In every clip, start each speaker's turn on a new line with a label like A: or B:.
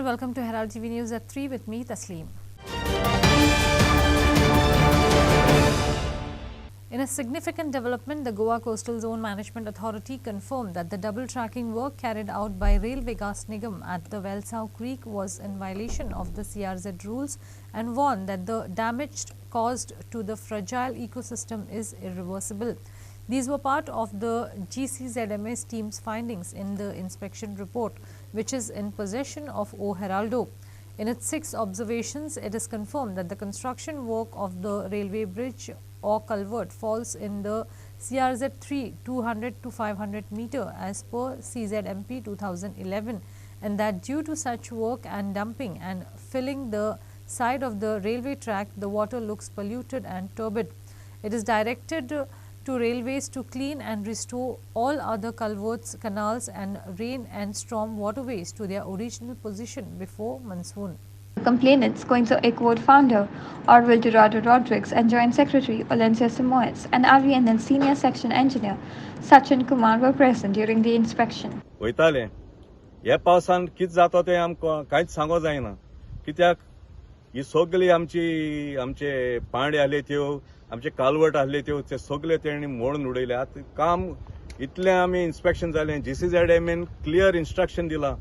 A: welcome to Herald TV News at 3 with me, Tasleem. In a significant development, the Goa Coastal Zone Management Authority confirmed that the double tracking work carried out by Rail Vikas Nigam at the Velsau Creek was in violation of the CRZ rules and warned that the damage caused to the fragile ecosystem is irreversible. These were part of the GCZMS team's findings in the inspection report, which is in possession of O Heraldo. In its 6 observations, it is confirmed that the construction work of the railway bridge or culvert falls in the CRZ 3 200 to 500 meter as per CZMP 2011, and that due to such work and dumping and filling the side of the railway track, the water looks polluted and turbid. It is directed to railways to clean and restore all other culverts, canals and rain and storm waterways to their original position before monsoon.
B: Complainants going to Equode founder Orville Dorado Rodriguez and Joint Secretary Olencia Simoes and RVNL Senior Section Engineer Sachin Kumar were present during the inspection.
C: वयताले ह्या पावसान कित जाता ते आमकां कांयच सांगो जायना कित्याक ही सगळी आमचे पांडे आहले त्यो आमचे कालवट आहले त्यो ते सगळे तेणी मोडून उडयले आतां काम इतलें आमी इन्स्पेक्शन जालें GCZMN क्लियर इन्स्ट्रक्शन दिला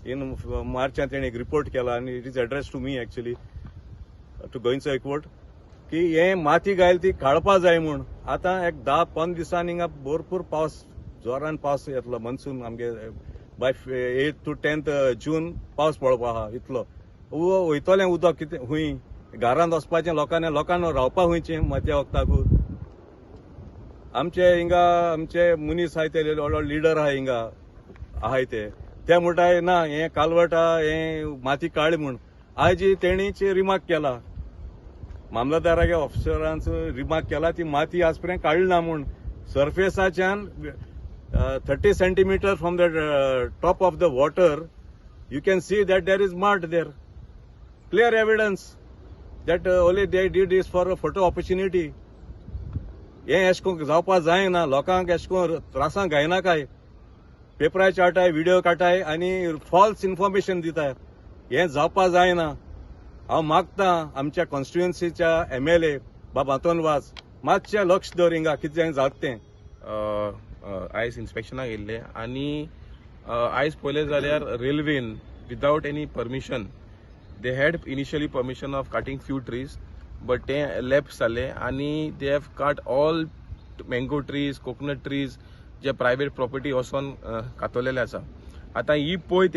C: इन मार्चांत तेणी एक रिपोर्ट केला आनी it is address to me actually to going एकवट की हे माती घायल ती काडपा जाय म्हूण आतां एक 10-15 दिसांनी हिंगा भरपूर पावस जोरान पावस येतलो मनसून आमगे बाय 8 to 10th जून पावस पडपा आहा इतलो वयतलें उदक कितें हुंय घरांत वचपाचें लोकांना रावपा हुंयचें मातया वखदाकूच आमचे हिंगा आमचे मनीस आहाय ते लिडर आहाय हिंगा आहाय ते म्हणटाय ना हे कालवट हे माती काळी म्हूण आयज तेणीच रिमार्क केला मामलतदारागे ऑफिसरांचो रिमार्क केला ती माती आज पर्यंत काडली ना म्हूण सरफेसाच्यान 30 centimeters from the top of the water you can see that there is mud there, clear evidence that only they did this for a photo opportunity. हे एशको जावपा जायना लोकांक एशको त्रासांक घायना काय पेपरार काडटाय व्हिडिओ काडटाय आनी फॉल्स इन्फॉर्मेशन दिताय हे जावपा जायना हांव मागता आमच्या कॉन्स्टिट्युएन्सीच्या MLA बाबा वाज मातशें लक्ष दवर हिंगा कितें जाता तें
D: आयज इन्स्पेक्शनाक येयल्ले आनी आयज पळयलें जाल्यार रेल्वेन without any permission they had initially permission of cutting few trees but ते लॅप्स जाले आनी they have cut all mango trees coconut trees जे प्रायवेट प्रॉपर्टी वचोन कातरलेले आसा आतां ही पोंय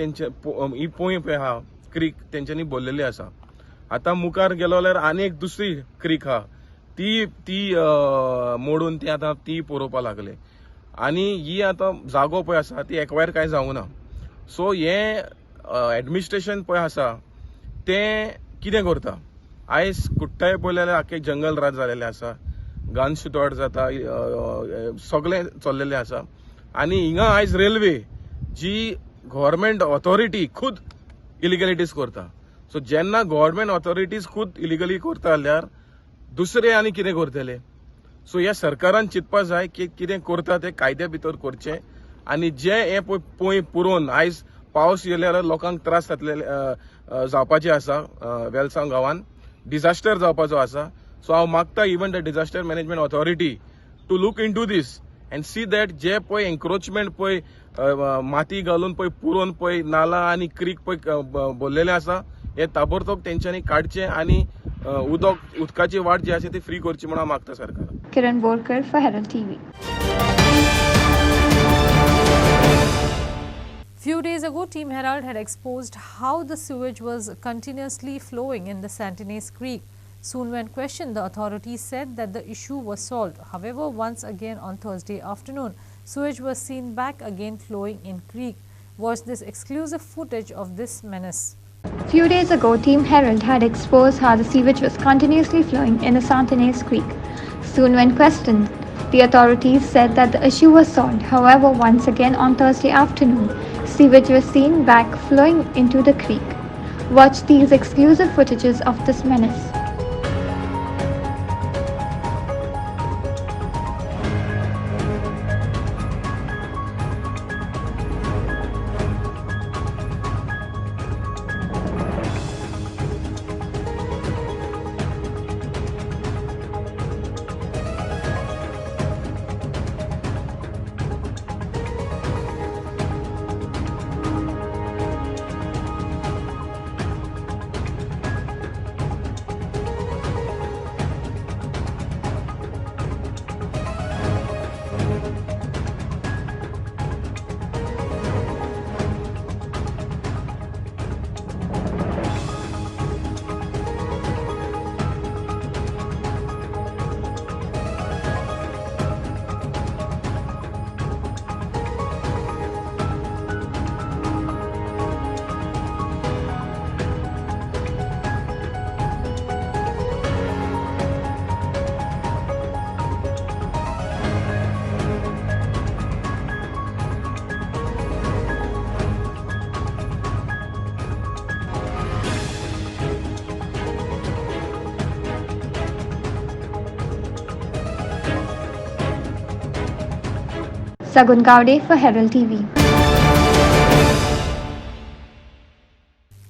D: पळय आहा क्रीक तेंच्यांनी भरलेली आसा आतां मुखार गेलो जाल्यार आनी एक दुसरी क्रीक आहा ती मोडून ती आतां ती पळोवपा लागले आनी ही आतां जागो पळय आसा ती एक्वायर कांय जावंक ना सो हे एडमिनिस्ट्रेशन पळय आसा तें कितें करता आयज कुट्टाय पळयल्यार आख्खे जंगल राज जालेले आसा गन शूट जाता सगळें चल्लेलें आसा आनी हिंगा आयज रेल्वे जी गव्हर्मेंट ऑथॉरिटी खूद इलिगलिटीज करता सो जेन्ना गव्हर्मेंट ऑथॉरिटीज खूद इलिगली करता जाल्यार दुसरे आनी कितें करतले सो ह्या सरकारान चिंतपा जाय की कितें करता तें कायद्या भितर करचें आनी जे हे पोंय पुरोवन आयज पावस येयले जाल्यार लोकांक त्रास जावपाचे आसा वेलसांव गांवांत डिझास्टर जावपाचो आसा सो हांव मागता even the disaster management authority to look into this and see that जे पळय एन्क्रोचमेंट पळय माती घालून पळय पुरोवन पळय नाला आनी क्रीक पळय भरलेले आसा हे ताबडतोब तेंच्यांनी काडचें आनी उदकाची वाट जी आसा ती फ्री करची म्हूण हांव मागता सरकार.
B: Kiran Borkar for Herald TV.
A: Few days ago, Team Herald had exposed how the sewage was continuously flowing in the Santinez Creek. Soon when questioned, the authorities said that the issue was solved. However, once again on Thursday afternoon, sewage was seen back again flowing in creek. Watch this exclusive footage of this menace.
B: Few days ago, Team Herald had exposed how the sewage was continuously flowing in the Santinez Creek. Soon when questioned, the authorities said that the issue was solved. However, once again on Thursday afternoon, sewage was seen back flowing into the creek. Watch these exclusive footages of this menace. Sagun Gowde for Herald TV.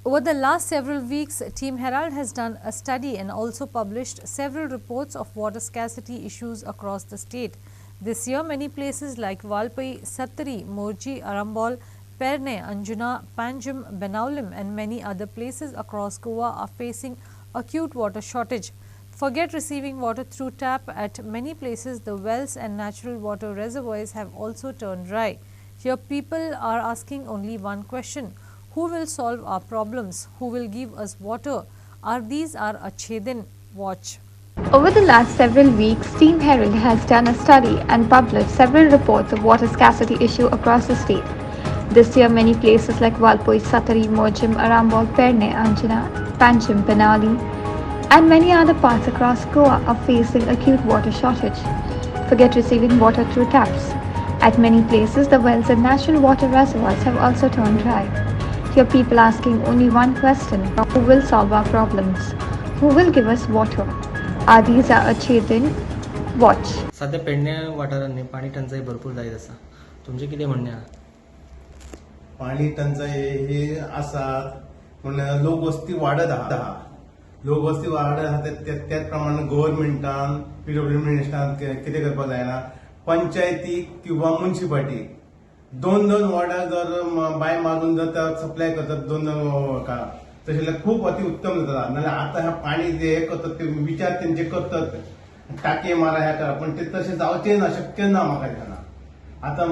A: Over the last several weeks, Team Herald has done a study and also published several reports of water scarcity issues across the state. This year, many places like Valpai, Sattari, Morji, Arambol, Perne, Anjuna, Panjim, Benaulim and many other places across Goa are facing acute water shortage. Forget receiving water through tap, at many places the wells and natural water reservoirs have also turned dry. Here people are asking only one question: who will solve our problems? Who will give us water? Are these our achedin? Watch.
B: Over the last several weeks, Team Herald has done a study and published several reports of water scarcity issue across the state. This year, many places like Valpoi, Sattari, Mojim, Arambol, Perne, Anjuna, Panchim, Benali, and many other parts across Goa are facing acute water shortage. Forget receiving water through taps. At many places, the wells and natural water reservoirs have also turned dry. Here, people asking only one question: who will solve our problems? Who will give us water? Are these our achedin? Watch.
E: सध्या पेडण्या वाठारांनी पाणी टंचाई भरपूर जायत आसा. तुमचे कितें म्हणणें आहा?
F: पाणी टंचाई हे आसा पूण लोकवस्ती वाडत आहा. लोकवस्ती वाडत आहा त्याच प्रमाणे गव्हर्नमेंटान PWD मिनिस्टरान कितें करपाक जायना, पंचायतीक किंवा म्युनिसिपालिटीक दोन वॉर्डाक जर बाय मारून जर सप्लाय करतात दोन तशें जाल्यार खूप अति उत्तम जाता. नाल्यार आतां ह्या पाणी जे हे करतात ते विचार तेंचे करतात टाके मारा ह्या करा, पण ते तशें जावचें ना, शक्य ना म्हाका दिसना. आतां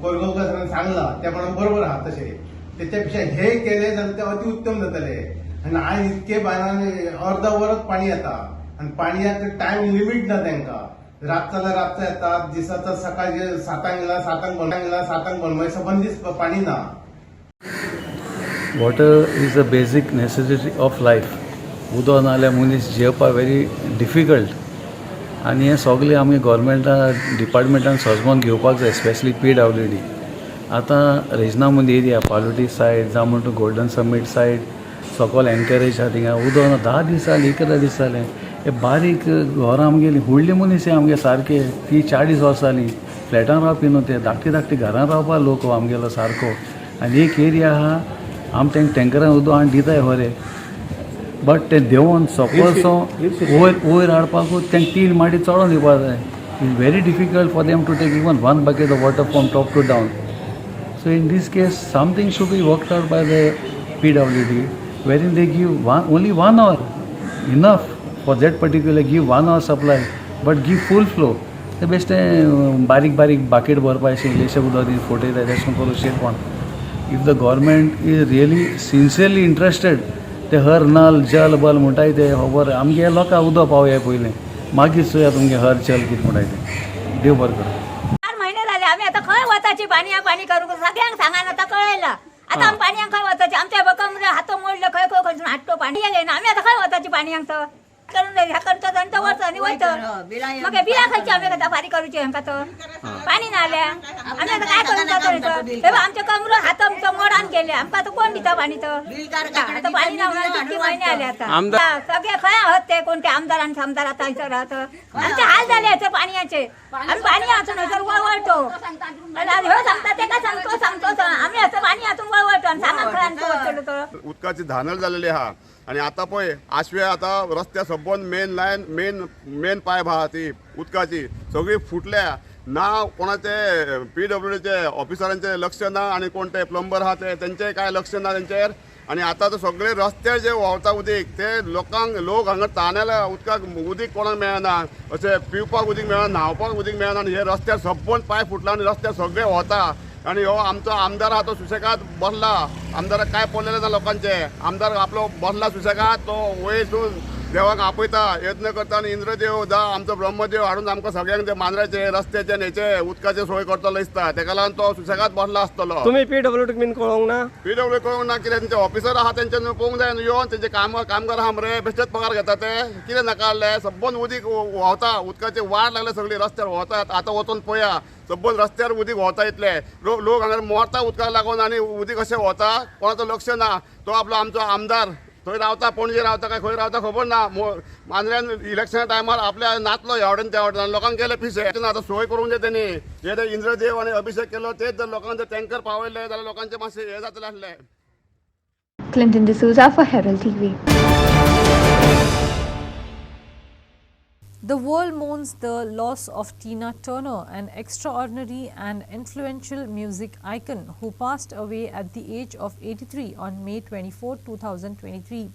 F: कोरगांवकर सरान सांगलां त्या प्रमाणे बरोबर आहा तशें. त्याच्यापेक्षा हे केले जाल्यार ते अति उत्तम जातले. आनी आयज इतके भायल्यान अर्द वरच पाणी येता आनी पाणयाक टायम लिमीट ना तांकां. रातचा रातचा येतात, दिसाचा सकाळचे 7 गेला 7 बंद मागीर सबंद दीस पाणी ना.
G: Water is a basic necessity of life. उदक नाल्यार मनीस जेवपा व्हेरी डिफिकल्ट. आनी हें सगळें आमी गव्हर्मेंटान डिपार्टमेंटान समजून घेवपाक जाय, स्पेशली PWD. आतां रेजनामंदी एरिया पालोटी सायड जावं म्हणटा गोल्डन समीट सायड सकयल एनकरेज आहा थिंगा उदक ना. 10 दीस जाले 11 दीस जाले. हे बारीक घरां आमगेली व्हडली मनीस आमगे सारके 30-40 वर्सां जालीं फ्लॅटान रावपी न्हू, ते धाकटी घरां रावपा लोक आमगेलो सारको. आनी एक एरिया आहा आम तांकां टँकरान उदक हाडून दिताय खरें, बट ते देंवोन सकलसो वयर हाडपाकूच तांकां 3 माटी चडोवन दिवपा जाय. It's very difficult for them to take even 1 bucket of water from top to down. So in this case, something should be worked out by the PWD, wherein they give only 1 hour enough for that particular, give 1 hour supply, but give full flow. ते बेश्टे बारीक bucket भरपाचें इल्लेशें उदक दी फोटयताय तेशें करून शेरपण. If the government is really sincerely interested, ते हर null जल बल म्हणटाय ते खबर आमगे लोकां उदक पावया पयलें, मागीर चोया तुमगे हर जल कितें म्हणटाय तें. देव बरें करूं.
H: 4 महिने झाले आम्ही आता खंय वताची पाणी करू सगळ्यांक सांगान आता कळयला. आता आमी पाणयांक खंय वताची, आमच्या बकम हात मोडले खंय खंयसून हाडतो पाणी येना. आम्ही आता खंय वताची पाणयांक तर करून ह्या करता जाणता वच आनी वयत मग बिला खायची आमी आता फारी करूची हांकां तर पाणी ना आल्या. आमी आता काय करून जातले तर आमचे कमरो हात मोडान गेले. आमकां आता कोण दिता पाणी तर आता पाणी ना किती महिने आले आता. सगळे खंय आहात ते कोणते आमदार आणि आमदार आता इथं राहत. आमचे हाल झाले याचे पाणयाचे. आम्ही पाणी हातून हयसर वळवळतो. ह्यो सांगता तेका सांगतो आम्ही असं पाणी हातून वळवळतो आणि सांगा खंय आमचं वचलो तर.
I: उदकाची धानळ जालेली आहा आनी आतां पळय आशवे आतां रस्त्या सबंद मेन लायन मेन पायप आहा ती उदकाची सगळी फुटल्या. ना कोणाचे PWDचे ऑफिसरांचे लक्ष ना आनी कोण ते प्लंबर आहा ते तेंचेय काय लक्ष ना तेंचेर. आनी आतां ते सगळे रस्त्यार जे व्हांवता उदीक ते लोक हांगा तानेल्या उदकाक उदीक कोणाक मेळना, अशें पिवपाक उदीक मेळना, न्हांवपाक उदीक मेळना. आनी हे रस्त्यार सबंद पायप फुटला आनी रस्त्यार सगळे व्हांवता. आनी हो आमचो आमदार आहा तो सुशेगाद बसला. आमदाराक काय पडलेले ना लोकांचे. आमदार आपलो बसला सुशेगाद, तो वयसून देवाक आपयता, यत्न करता आनी इंद्रदेव जा आमचो ब्रह्मदेव हाडून आमकां सगळ्यांक ते मांद्राचे रस्त्याचे न्हेचे उदकाचे सोय करतलो दिसता. तेका लागून तो सुशेगाद बसला आसतलो.
E: तुम्ही PWD बीन कळोंक ना?
I: PWD कळोंक ना कितें तेंचे ऑफिसर आहा तेंच्यान पळोवंक जाय न्हू येवन. तेंचे कामगार आहा मरे बेश्टेच पगार घेता ते. कितें नाका जाल्ले सबंद उदीक व्हांवता. उदकाची वाट लागले सगळी रस्त्यार व्हांवतात. आतां वचून पळया सबंद रस्त्यार उदीक व्हांवता इतले लोक हांगा मरता उदकाक लागून आनी उदीक अशें व्हांवता. कोणाचो लक्ष ना. तो आपलो आमचो आमदार थंय रावता पणजे रावता काय खंय रावता खबर ना मांद्र्यान इलेक्शना टायमार आपल्या नाचलो ह्या वाटेन त्या वाटेन लोकांक गेले पिसे आतां सोय करूंक जाय तेणी हे ते इंद्रदेव आनी अभिषेक केलो तेच जर लोकांक जर टँकर पावयले जाल्यार लोकांचे मातशें हे जातलें आसलें.
B: Clinton D'Souza for Herald TV.
A: The world mourns the loss of Tina Turner, an extraordinary and influential music icon who passed away at the age of 83 on May 24, 2023.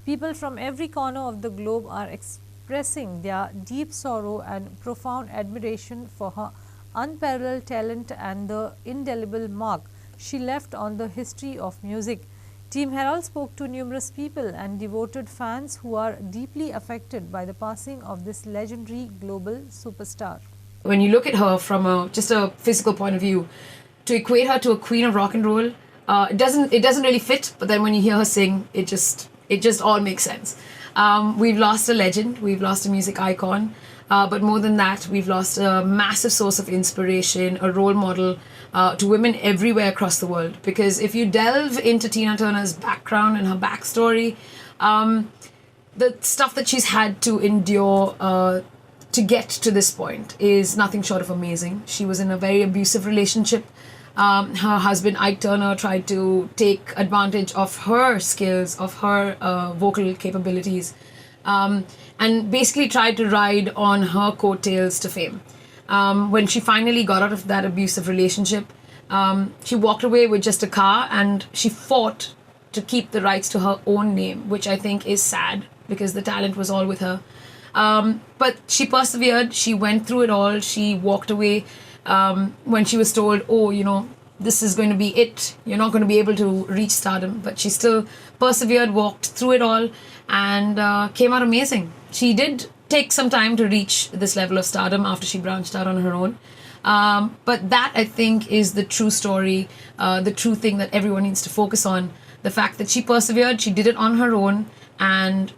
A: People from every corner of the globe are expressing their deep sorrow and profound admiration for her unparalleled talent and the indelible mark she left on the history of music. Team Herald spoke to numerous people and devoted fans who are deeply affected by the passing of this legendary global superstar.
J: When you look at her from just a physical point of view, to equate her to a queen of rock and roll, it doesn't really fit. But then when you hear her sing, it just all makes sense. We've lost a legend, we've lost a music icon, but more than that, we've lost a massive source of inspiration, a role model to women everywhere across the world. Because if you delve into Tina Turner's background and her backstory, the stuff that she's had to endure to get to this point is nothing short of amazing. She was in a very abusive relationship. Her husband Ike Turner tried to take advantage of her skills, of her vocal capabilities, and basically tried to ride on her coattails to fame. When she finally got out of that abusive relationship, she walked away with just a car, and she fought to keep the rights to her own name, which I think is sad because the talent was all with her. But she persevered, she went through it all, she walked away when she was told, oh, you know, this is going to be it, you're not going to be able to reach stardom. But she still persevered, walked through it all, and came out amazing. She did take some time to reach this level of stardom after she branched out on her own. But that, I think, is the true story, the true thing that everyone needs to focus on. The fact that she persevered, she did it on her own, and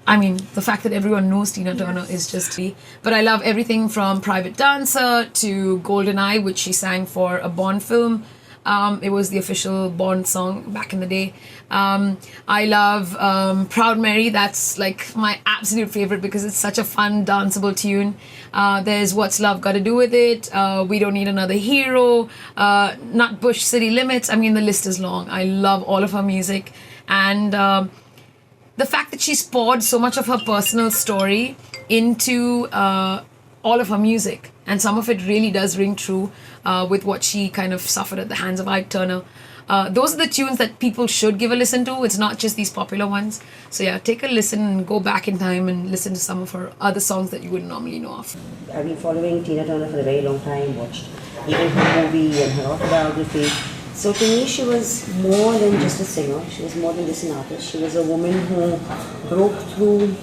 J: I mean, the fact that everyone knows Tina Turner is just... But I love everything from Private Dancer to Golden Eye, which she sang for a Bond film. It was the official Bond song back in the day. I love Proud Mary. That's like my absolute favorite because it's such a fun, danceable tune. There's What's Love Got to Do With It, We Don't Need Another Hero, Nutbush City Limits. I mean, the list is long. I love all of her music. And the fact that she's poured so much of her personal story into all of her music, and some of it really does ring true with what she kind of suffered at the hands of Ike Turner. Those are the tunes that people should give a listen to. It's not just these popular ones. So yeah, take a listen and go back in time and listen to some of her other songs that you wouldn't normally know of.
K: I've been following Tina Turner for a very long time, watched even her movie and her autobiography. So to me, she was more than just a singer. She was more than just an artist. She was a woman who broke through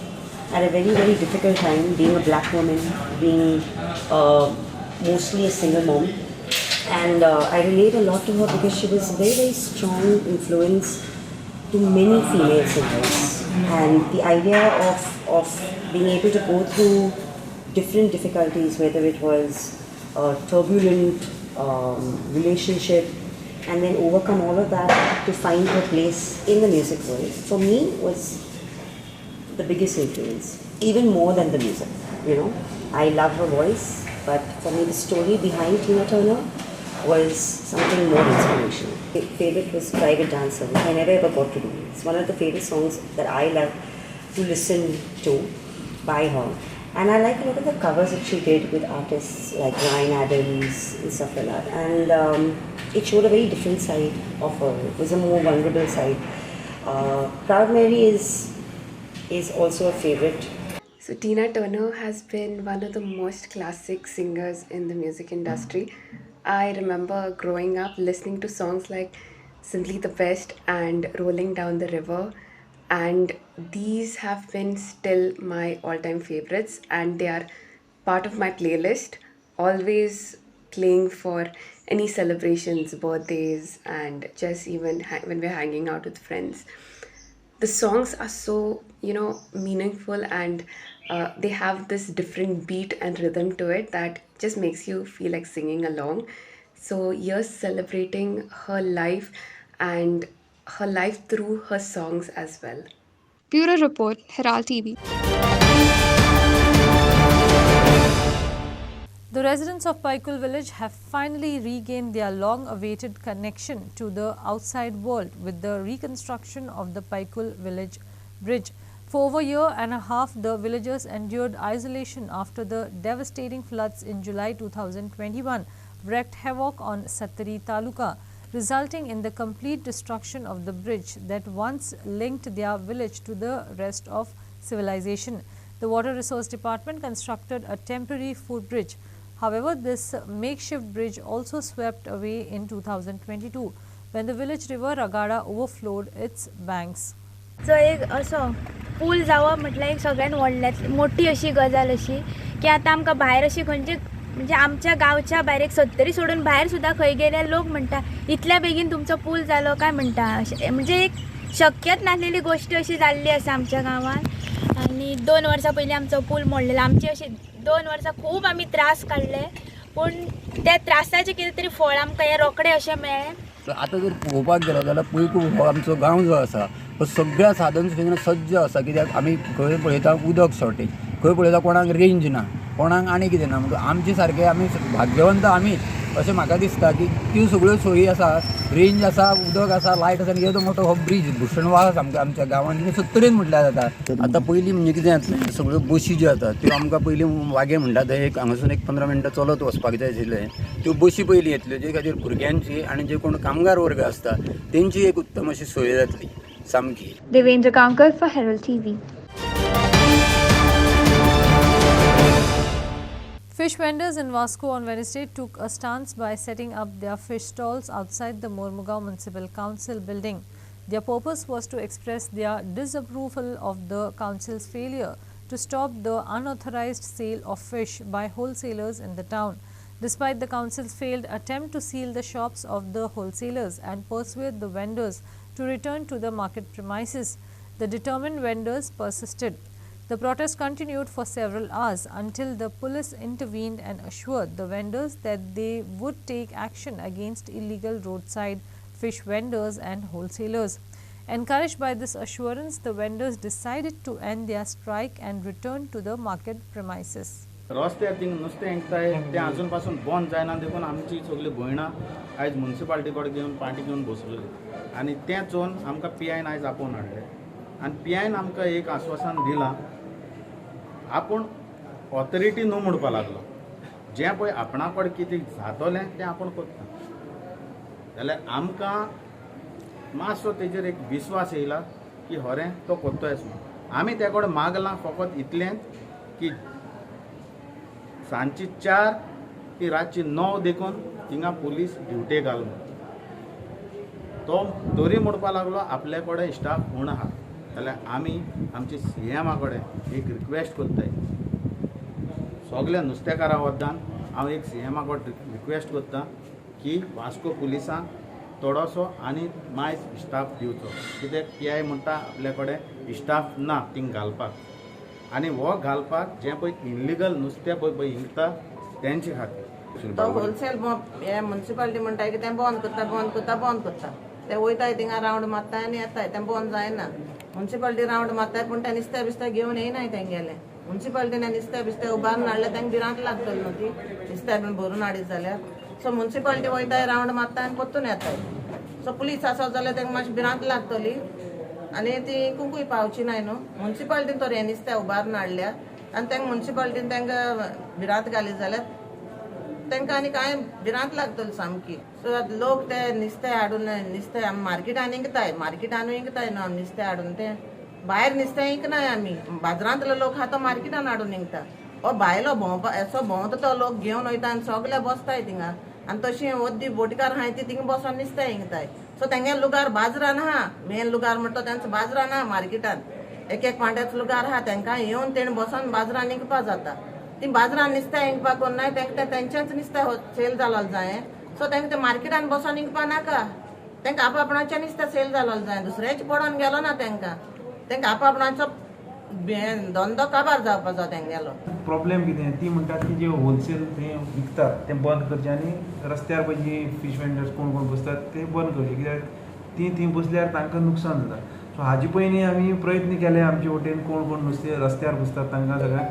K: at a very, very difficult time, being a black woman, being mostly a single mom. And I relate a lot to her because she was a very, very strong influence to many female singers. And the idea of being able to go through different difficulties, whether it was a turbulent relationship, and then overcome all of that to find her place in the music world, for me was the biggest influence, even more than the music, you know. I love her voice, but for me the story behind Tina Turner was something more inspirational. My favorite was Private Dancer, which I never ever got to do. It's one of the favorite songs that I love to listen to by her. And I like a lot of the covers that she did with artists like Ryan Adams and stuff like that. And it showed a very different side of her. It was a more vulnerable side. Proud Mary is also a favorite.
L: So Tina Turner has been one of the most classic singers in the music industry. I remember growing up listening to songs like Simply the Best and Rolling Down the River, and these have been still my all-time favorites, and they are part of my playlist, always playing for any celebrations, birthdays, and just even when we're hanging out with friends. The songs are so, you know, meaningful, and they have this different beat and rhythm to it that just makes you feel like singing along. So you're celebrating her life and her life through her songs as well.
B: Bureau Report, Herald TV.
A: The residents of Pikul village have finally regained their long-awaited connection to the outside world with the reconstruction of the Pikul village bridge. For over a year and a half, the villagers endured isolation after the devastating floods in July 2021 wreaked havoc on Sattari Taluka, resulting in the complete destruction of the bridge that once linked their village to the rest of civilization. The Water Resource Department constructed a temporary footbridge. However, this makeshift bridge also swept away in 2022 when the village river Ragada overflowed its banks.
M: जो एक असो पूल जावप म्हटल्यार एक सगळ्यान व्हडल्यात मोठी अशी गजाल अशी की आतां आमकां भायर अशी खंयचे म्हणजे आमच्या गांवच्या भायर एक 70 सोडून भायर सुद्दां खंय गेल्यार लोक म्हणटा इतल्या बेगीन तुमचो पूल जालो काय म्हणटा म्हणजे एक शक्यच नासलेली गोष्ट अशी जाल्ली आसा आमच्या गांवांत आनी 2 वर्सां पयलीं आमचो पूल मोडलेलो आमची अशी 2 वर्सां खूब आमी त्रास काडले पूण त्या त्रासाचें कितें तरी फळ आमकां हे रोखडें अशें मेळ्ळें.
N: आतां जर पळोवपाक गेलो जाल्यार पयकू हो आमचो गांव जो आसा तो सगळ्या साधन सुविधा सज्ज आसा कित्याक आमी खंय पळयता उदक शॉर्टेज खंय पळयता कोणाक रेंज ना कोणाक आनी कितें ना म्हणजे आमचे सारके आमी भाग्यवंत आमी अशें म्हाका दिसता की त्यो सगळ्यो सोयी आसा रेंज आसा उदक आसा लायट आसा आनी येदो मोठो हो ब्रीज भुशणवाळ सामको आमच्या गांवांत 70 म्हटल्यार जाता. आतां पयलीं म्हणजे कितें जातलें सगळ्यो बशी ज्यो जाता त्यो आमकां पयलीं वागे म्हणटा थंय एक हांगासून एक 15 मिनटां चलत वचपाक जाय आशिल्लें त्यो बशी पयलीं येतल्यो जे खातीर भुरग्यांची आनी जे कोण कामगार वर्ग आसता तेंची एक उत्तम अशी सोय जातली सामकी.
B: Devendra Kankar for Herald TV.
A: Fish vendors in Vasco on Wednesday took a stance by setting up their fish stalls outside the Mormugao Municipal Council building. Their purpose was to express their disapproval of the council's failure to stop the unauthorized sale of fish by wholesalers in the town. Despite the council's failed attempt to seal the shops of the wholesalers and persuade the vendors to return to the market premises, the determined vendors persisted. The protest continued for several hours until the police intervened and assured the vendors that they would take action against illegal roadside fish vendors and wholesalers. Encouraged by this assurance, the vendors decided to end their strike and return to the market premises.
O: रस्त्यार thing नुस्तें हेंकताय तें आजून पासून बंद जायना देखून आमची सगळीं भयणां आयज म्युनिसिपालिटी कडेन घेवन पार्टी घेवन बसलेली आनी तें चोवन आमकां पीआयन आयज आपोवन हाडले आनी पीआयन आमकां एक आश्वासन दिलां आपूण ऑथॉरिटी न्हू म्हणपाक लागलो जें पळय आपणा कडेन कितें जातलें तें आपूण करता जाल्यार आमकां मातसो तेजेर एक विश्वास येयला की खरें तो कोत्तोयस म्हणून आमी ते कडेन मागलां फकत इतलेंच की सांजची 4 ती रातची 9 देखून थिंगा पुलीस ड्युटी घाल तो तरी म्हणपाक लागलो आपले कडेन स्टाफ म्हूण आहा जाल्यार आमी आमचे सीएमा कडेन एक रिक्वेस्ट करताय सगळ्या नुस्तेकारा वद्दान हांव एक सीएमा कडेन रिक्वेस्ट करता की वास्को पुलिसांक थोडोसो आनी मायज स्टाफ दिवचो कित्याक पीआय म्हणटा आपल्या कडेन स्टाफ ना थिंग घालपाक आनी हो घालपाक जें पळय इल्लिगल नुस्तें पळय हिंगता तेंचे खातीर
P: तो होलसेल हे म्युनिसिपालिटी म्हणटाय की तें बंद करता ते वयताय थिंगा रावंड मारताय आनी येताय तें बंद जायना म्युनिसिपालिटी रावंड मारताय पूण ते नुस्तें बिस्तें घेवन येयनाय तेंगेले म्युनिसिपालिटीन नुस्तें बिस्तें उबारून हाडलें तेंका भिरांत लागतली न्हू ती नुस्तें बीन भरून हाडीत जाल्यार सो म्युनिसिपालिटी वयताय रावंड मारताय आनी परतून येताय सो पुलीस आसत जाल्यार तेंका मातशी भिरांत लागतली आनी ती कुंकूय पावची नाय न्हू म्युनिसिपालिटीन तर हें नुस्तें उबारून हाडल्या आनी तेंका म्युनिसिपालिटीन तेंका भिरांत घालीत जाल्यार तेंका आनी कांय भिरांत लागतली सामकी सो लोक ते नुस्तें हाडून नुस्तें मार्केटान विकताय मार्केटान विकताय न्हू आमी नुस्तें हाडून तें भायर नुस्तें विकनाय आमी बाजारांतलो लोक आहा तो मार्केटान हाडून विकता हो भायलो भोंवपा असो भोंवता तो लोक घेवन वयता आनी सगळे बसताय थिंगा आनी तशी वद्दी बोटीकार आहाय ती थिंगा बसोन नुस्तें विकताय सो तेंगे लुगार बाजारान आहा मेन लुगार म्हणटा तेंचो बाजारान आहा मार्केटान एक पांट्याचो लुगार आहा तेंकां येवन तेणें बसोन बाजारान विकपा जाता ती बाजारान नुस्तें विकपाक कोण नाय तेंका तेंचेंच नुस्तें सेल जालो जाय सो तेंका ते मार्केटान बसोन विकपा नाका तेंका आपणाचें नुस्तें सेल जालो जाय दुसऱ्याच पडोन गेलो ना तेंका आपणाचो धंदो काबार जावपा जाय तेंगेलो
Q: प्रॉब्लेम कितें ती म्हणटात की जे होलसेल ते विकतात ते बंद करचे आनी रस्त्यार पळय जी फीश वेंडर्स कोण बसतात ते बंद करचे कित्याक ती थंय बसल्यार तांकां नुकसान जाता. सो हाजे पयलीं आमी प्रयत्न केले आमचे वटेन कोण कोण नुस्तें रस्त्यार बसतात तांकां सगळ्यांक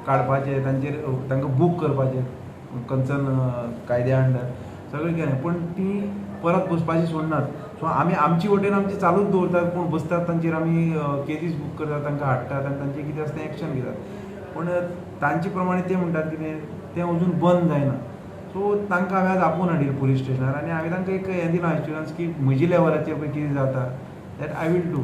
Q: काडपाचें, तांकां बूक करपाचें कन्सर्न कायद्या अंडर सगळें केलें. पण ती परत बसपाची सोडनात. सो आमी आमचे वटेन आमची चालूच दवरतात. कोण बसतात तांचेर आमी केसीस बूक करतात, तांकां हाडटात आनी तांचें कितें आसा तें एक्शन घेतात. पण तांचे प्रमाणे ते म्हणटात कितें तें अजून बंद जायना. सो तांकां हांवें आज आपोवन हाडिल्लें पुलीस स्टेशनार आनी हांवें तांकां एक हें दिलां एश्युरन्स की म्हज्या लेवलाचेर पळय कितें जाता that I will do.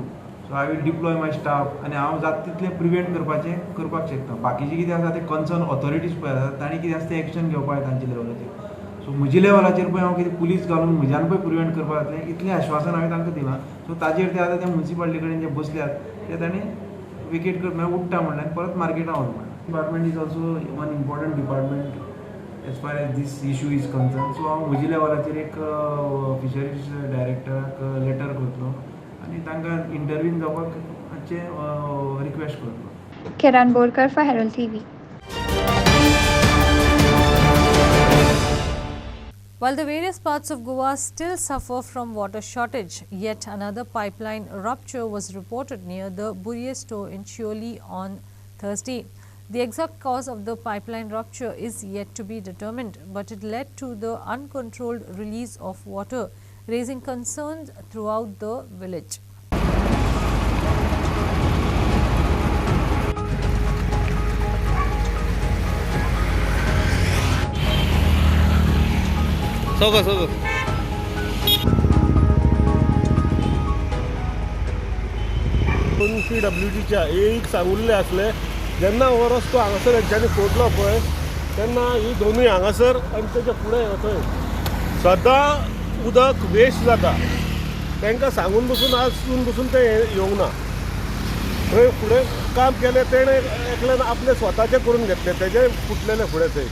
Q: So I will deploy my staff आनी हांव जाता तितलें प्रिवेंट करपाक शकता. बाकीचें कितें आसा तें कन्सर्न ऑथॉरिटीज पळय आसात तांणी कितें आसा तें एक्शन घेवपाक जाय तांच्या लेवलाचेर. सो म्हज्या लेवलाचेर पळय हांव कितें पुलीस घालून म्हज्यान पळय प्रिवेंट करपाक जातलें इतलें आश्वासन हांवें तांकां दिलां. सो ताजेर ते आतां त्या म्युन्सिपालिटी कडेन जे बसल्यात ते तांणी विकेट करप म्हळ्यार उठ्ठा म्हणलें आनी परत मार्केटां वच म्हणलें. Department is also one important department as far as this issue is concern. So हांव म्हज्या लेवलाचेर एक फिशरीज डायरेक्टराक लेटर करतलो आनी तांकां इंटरव्यून जावपाक रिक्वेस्ट करतलो.
B: Kiran Borkar for Herald TV.
A: While the various parts of Goa still suffer from water shortage, yet another pipeline rupture was reported near the Buriesto in Chioli on Thursday. The exact cause of the pipeline rupture is yet to be determined, but it led to the uncontrolled release of water, raising concerns throughout the village.
R: PWDच्या एक सांगुल्लें आसलें जेन्ना हो रस्तो हांगासर हेंच्यांनी फोडलो पळय तेन्ना ही दोनूय हांगासर आनी तेच्या फुडें थंय सदां उदक वेस्ट जाता. तांकां सांगून बसून आजून बसून ते येवंक ना. थंय फुडें काम केलें तेणें एकल्यान आपलें स्वताचें करून घेतलें तेजें फुटलेलें फुडें थंय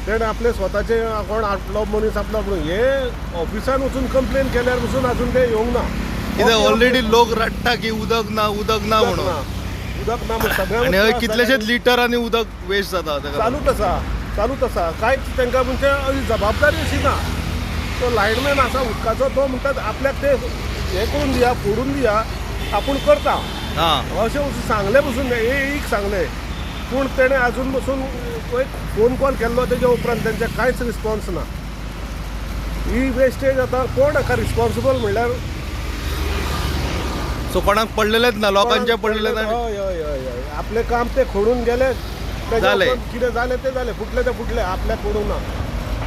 R: तेणें आपलें स्वताचें कोण आपलो मनीस आपलो म्हणून हे ऑफिसान वचून कंप्लेन केल्यार पसून आजून ते येवंक ना.
S: कित्याक ऑलरेडी लोक रडटा की उदक ना म्हणून
R: उदक ना म्हणून सगळ्यांक
S: आनी कितलेशेच लिटरांनी उदक वेस्ट जाता.
R: चालूच आसा कांयच तांकां म्हणजे जबाबदारी अशी ना. तो लायनमॅन आसा उदकाचो तो म्हणटात आपल्याक ते हे करून दिया फोडून दिया आपूण करता अशें सांगलें पसून एक सांगलें. पूण तेणें आजून पसून फोन कॉल केल्लो तेज्या उपरांत तेंचे कांयच रिस्पॉन्स ना. ही वेस्टेज आतां कोण हाका रिस्पॉन्सिबल म्हणल्यार
S: सो कोणाक पडलेलेच ना लोकांचे पडलेले.
R: हय आपलें काम ते खोडून गेले कितें जालें तें जालें फुटलें तें फुटलें आपल्याक खोडूंक ना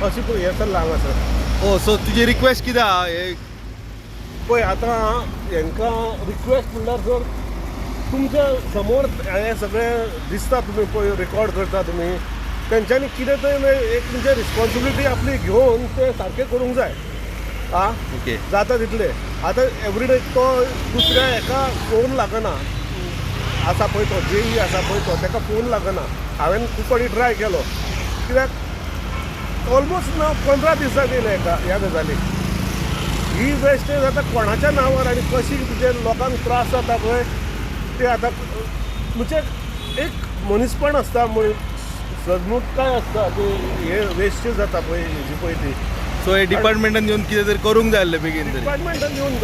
R: अशी हें चल्लां हांगासर.
S: ओ सो तुजी रिक्वेस्ट कितें आहा
R: पळय आतां हांकां रिक्वेस्ट म्हणल्यार जर तुमच्या समोर हें सगळें दिसता तुमी पळय रेकॉर्ड करता तुमी तेंच्यांनी कितें तरी एक म्हणजे रिस्पॉन्सिबिलिटी आपली घेवन ते सारकें करूंक जाय.
S: ओके
R: जाता तितले. आतां एवरीडे तो दुसऱ्या हेका फोन लागना आसा पळय तो जेई आसा पळय तो ताका फोन लागना. हांवें खूब फावटी ट्राय केलो कित्याक ऑलमोस्ट 15 दीस जाले ह्या गजालीक. ही वेस्टेज आतां कोणाच्या नांवार आनी कशी तुजे लोकांक त्रास जाता पळय ते आतां म्हणजे एक मनीसपण आसता सजमूटकाय आसता की हे वेस्टेज जाता पळय हेजी पळय ती.
S: सो हे डिपार्टमेंटान येवन कितें तरी करूंक जाय आसलें बेगीन तरी.
R: डिपार्टमेंटान येवन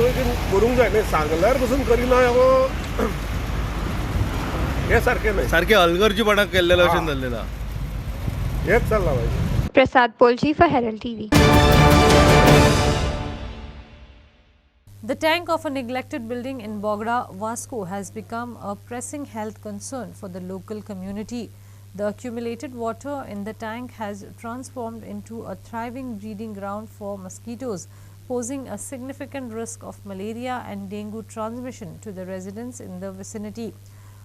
R: करूंक जाय न्ही सांगल्यार पसून करिना हे सारकें न्हय.
S: सारकें हलगर्जीपणाक केल्लेलो अशें जाल्लें ना.
R: हेच चल्लां पाहिजे.
B: Prasad Polji for Herald TV.
A: The tank of a neglected building in Bogra, Vasco has become a pressing health concern for the local community. The accumulated water in the tank has transformed into a thriving breeding ground for mosquitoes, posing a significant risk of malaria and dengue transmission to the residents in the vicinity.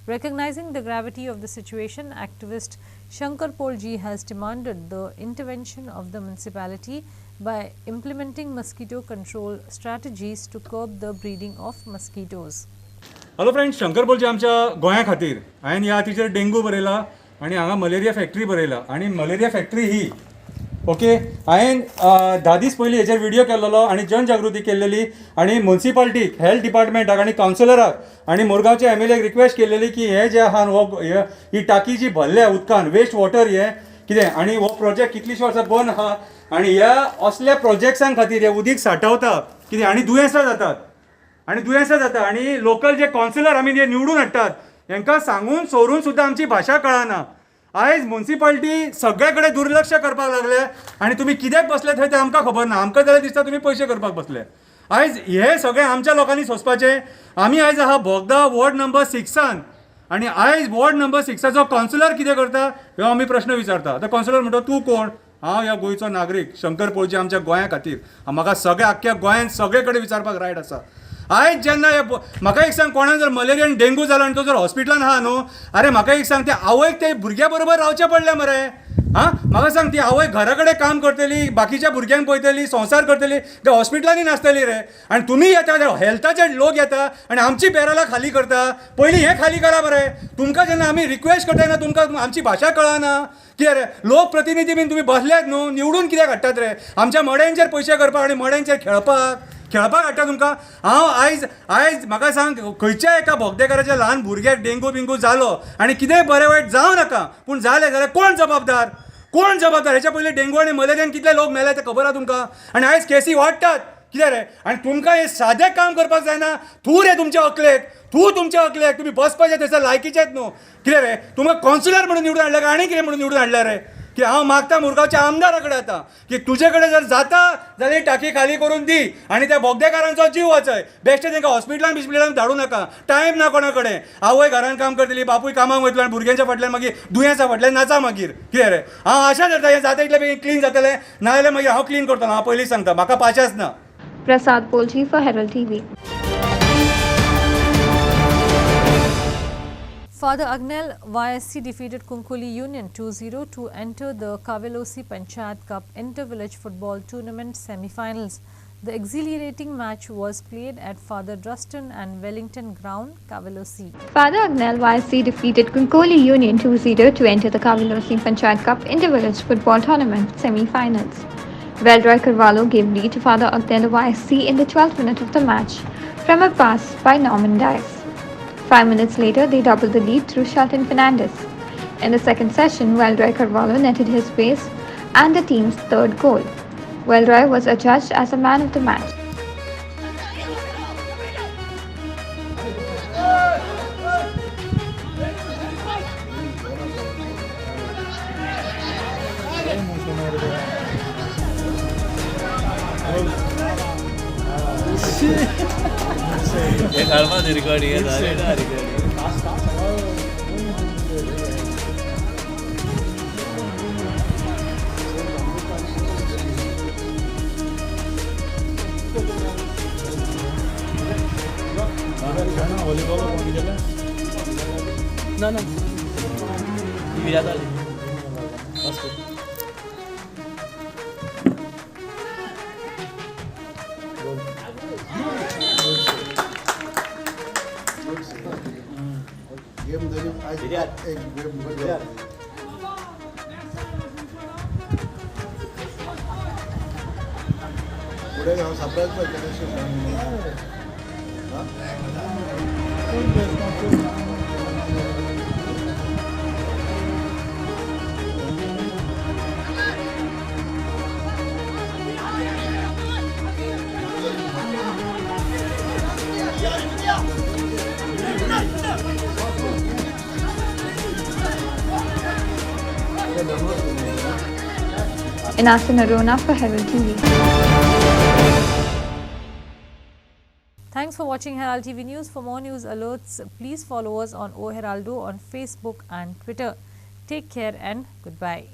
A: Recognizing the gravity of the situation, activist Shankar Polji has demanded the intervention of the municipality by implementing mosquito control strategies to curb the breeding of mosquitoes.
T: Hello friends, Shankar पोलची आमच्या गोंया खातीर हांवें ह्या हातीचेर dengue बरयला आनी हांगा malaria factory बरयला. आनी मलेरिया फॅक्टरी ही ओके हांवें 10 दीस पयलीं हेचेर व्हिडिओ केल्लो आनी जनजागृती केल्लेली आनी म्युन्सिपालिटीक हेल्थ डिपार्टमेंटाक आनी कावन्सिलराक आनी मोरगांवच्या MLAक रिक्वेस्ट केल्लेली की हे जे आहा ही टाकी जी भरल्या उदकान वेस्ट वॉटर हे कितें आनी हो प्रोजेक्ट कितलींशीं वर्सां बंद आहा आनी ह्या असल्या प्रोजेक्ट्सां खातीर हे उदीक सांठवता कितें आनी दुयेंसां जातात. आनी दुयेंसां जाता आनी लोकल जे कावन्सिलर आमी जे निवडून हाडटात हांकां सांगून सोरून सुद्दां आमची भाशा कळना. आयज म्युन्सिपाल्टी सगळे कडेन दुर्लक्ष करपाक लागले आनी तुमी कित्याक बसले थंय तें आमकां खबर ना. आमकां जाल्यार दिसता तुमी पयशे करपाक बसले. आयज हे सगळें आमच्या लोकांनी सोंसपाचें. आमी आयज आहा बोगदा वॉर्ड नंबर 6 आनी आयज वॉर्ड नंबर 6 कावन्सिलर कितें करता ह्यो आमी प्रश्न विचारता. तो कावन्सिलर म्हणटा तूं कोण? हांव ह्या गोंयचो नागरीक शंकरपोळची आमच्या गोंया खातीर. म्हाका सगळ्या आख्ख्या गोंयांत सगळे कडेन विचारपाक रायट आसा. आयज जेन्ना म्हाका एक सांग कोणाक जर मलेरिया आनी डेंगू जालो आनी तो जर हॉस्पिटलान आहा न्हू, अरे म्हाका एक सांग त्या आवयक ते भुरग्या बरोबर रावचें पडलें मरे. हां म्हाका सांग ती आवय घरा कडेन काम करतली, बाकीच्या भुरग्यांक पळयतली, संवसार करतली, ते हॉस्पिटलांनी नासतली रे. आनी तुमी येता हेल्थाचे लोक येता आनी आमची बेरालां खाली करता. पयलीं हें खाली करा मरे. तुमकां जेन्ना आमी रिक्वेस्ट करता तेन्ना तुमकां आमची भाशा कळना. कितें रे लोक प्रतिनिधी बीन तुमी बसल्यात न्हू, निवडून कित्याक हाडटात रे? आमच्या मड्यांचेर पयशे करपाक आनी मड्यांचेर खेळपाक हाडटा तुमकां. हांव आयज म्हाका सांग खंयच्या एका बोगदेकाराच्या ल्हान भुरग्याक डेंगू बिंगू जालो आनी कितेंय बरें वायट जावं नाका, पूण जालें जाल्यार कोण जबाबदार? हेच्या पयलीं डेंगू आनी मलेरियान कितले लोक मेले ते खबर आहा तुमकां? आनी आयज केसी वाडटात. कितें रे? आनी तुमकां हे सादें काम करपाक जायना? तूं रे तुमच्या अकलेक तुमी बसपाचें थंयसर लायकीचेच न्हू. कितें रे तुमकां कावन्सिलर म्हणून निवडून हाडल्या काय आनी कितें म्हणून निवडून हाडल्या रे? की हांव मागता मुरगांवच्या आमदारा कडेन येता की तुजे कडेन जर जाता जाल्यार टाकी खाली करून दी आनी त्या बोगदेकारांचो जीव वाचय. बेश्टे तांकां हॉस्पिटलान धाडूं नाका. टायम ना कोणा कडेन. आवय घरान काम करतली, बापूय कामाक वयतलो आनी भुरग्यांच्या फाटल्यान मागीर दुयेंसा फाटल्यान नाचा मागीर. कितें रे हांव आशा धरता हें जाता इतलें बेगीन क्लीन जातलें, नाजाल्यार मागीर हांव क्लीन करतलो. हांव पयलींच सांगता म्हाका पाशाच ना.
B: Prasad Polji for Herald TV.
A: Father Agnel YSC defeated Kunkuli Union 2-0 to enter the Kavelosi Panchayat Cup Inter-Village Football Tournament semi-finals. The exhilarating match was played at Father Druston and Wellington Ground, Kavelosi.
B: Father Agnel YSC defeated Kunkoli Union 2-0 to enter the Kavelosi Panchayat Cup Inter-Village Football Tournament semi-finals. Veldroy Carvalho gave lead to Father Agnel YSC in the 12th minute of the match from a pass by Norman Dice. 5 minutes later, they doubled the lead through Shelton Fernandez. In the second session, Veldroy Carvalho netted his base and the team's third goal. Veldroy was adjudged as the man of the match.
U: एक हरमात recording झाले ना recording ना ना TV जाता बस
S: पुढे जाऊन surprise
B: Inasin Arona for Herald TV.
A: Thanks for watching Herald TV News. For more news alerts, please follow us on O Heraldo on Facebook and Twitter. Take care and goodbye.